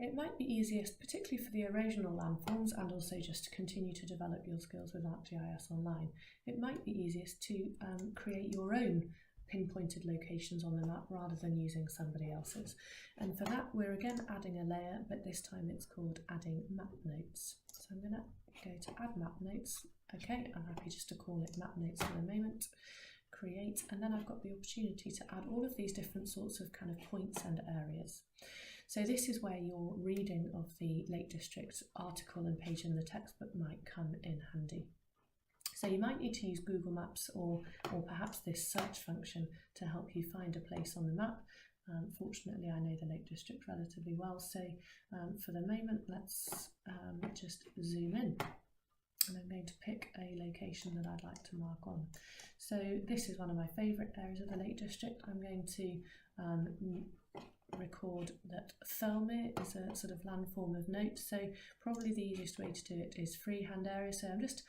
It might be easiest, particularly for the erosional landforms and also just to continue to develop your skills with ArcGIS Online, it might be easiest to create your own pinpointed locations on the map rather than using somebody else's. And for that, we're again adding a layer, but this time it's called adding map notes. So I'm going to go to add map notes. Okay, I'm happy just to call it map notes for the moment. Create, and then I've got the opportunity to add all of these different sorts of kind of points and areas. So this is where your reading of the Lake District article and page in the textbook might come in handy. So you might need to use Google Maps or perhaps this search function to help you find a place on the map. Fortunately, I know the Lake District relatively well, so for the moment, let's just zoom in. And I'm going to pick a location that I'd like to mark on. So this is one of my favourite areas of the Lake District. I'm going to record that Thirlmere is a sort of landform of note, so probably the easiest way to do it is freehand area. So I'm just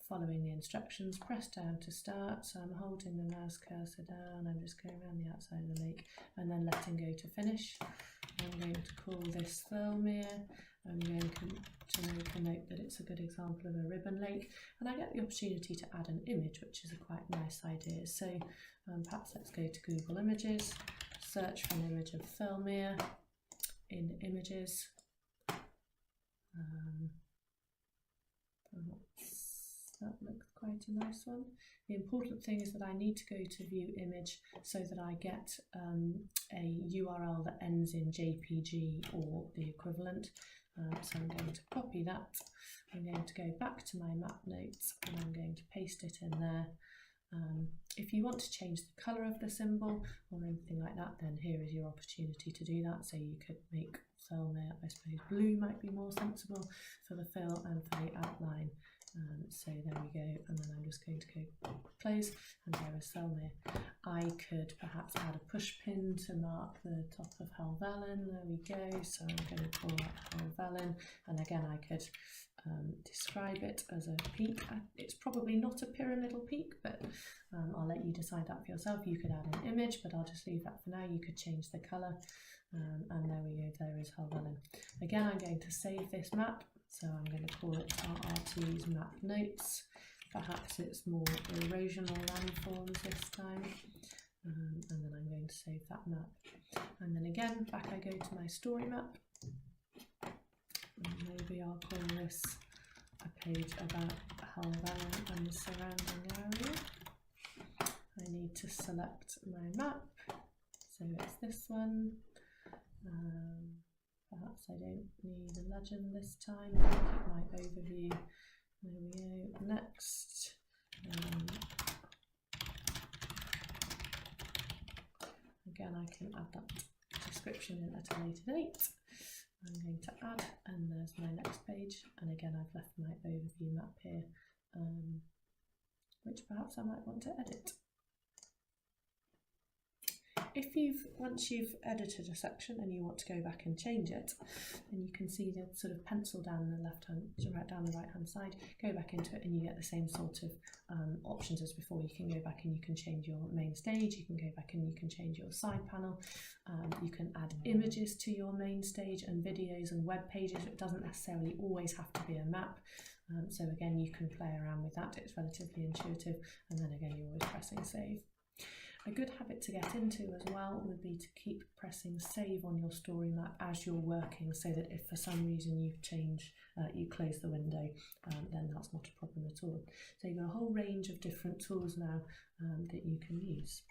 following the instructions, press down to start, so I'm holding the mouse cursor down, I'm just going around the outside of the lake and then letting go to finish. I'm going to call this Thirlmere. I'm going to make a note that it's a good example of a ribbon lake, and I get the opportunity to add an image, which is a quite nice idea. So perhaps let's go to Google Images, search for an image of Thirlmere in images. That looks quite a nice one. The important thing is that I need to go to view image so that I get a URL that ends in JPG or the equivalent. So I'm going to copy that. I'm going to go back to my map notes and I'm going to paste it in there. If you want to change the colour of the symbol or anything like that, then here is your opportunity to do that. So you could make Thirlmere, I suppose blue might be more sensible for the fill and for the outline. So there we go, and then I'm just going to go close, and there is Thirlmere. I could perhaps add a push pin to mark the top of Helvellyn. There we go, so I'm going to call that Helvellyn, and again I could describe it as a peak. It's probably not a pyramidal peak, but I'll let you decide that for yourself. You could add an image, but I'll just leave that for now. You could change the colour, and there we go, there is Helvellyn. Again, I'm going to save this map. So I'm going to call it RRT's map notes. Perhaps it's more erosional landforms this time. And then I'm going to save that map. And then again, back I go to my story map. And maybe I'll call this a page about Helvellyn and the surrounding area. I need to select my map. So it's this one. Perhaps I don't need a legend this time. I'll keep my overview. There we go. Next. Again, I can add that description in at a later date. I'm going to add, and there's my next page. And again, I've left my overview map here, which perhaps I might want to edit. Once you've edited a section and you want to go back and change it, and you can see the sort of pencil down the right hand side, go back into it and you get the same sort of options as before. You can go back and you can change your main stage, you can go back and you can change your side panel, you can add images to your main stage and videos and web pages. It doesn't necessarily always have to be a map. So again, you can play around with that. It's relatively intuitive, and then again, you're always pressing save. A good habit to get into as well would be to keep pressing save on your story map as you're working, so that if for some reason you close the window, then that's not a problem at all. So you've got a whole range of different tools now that you can use.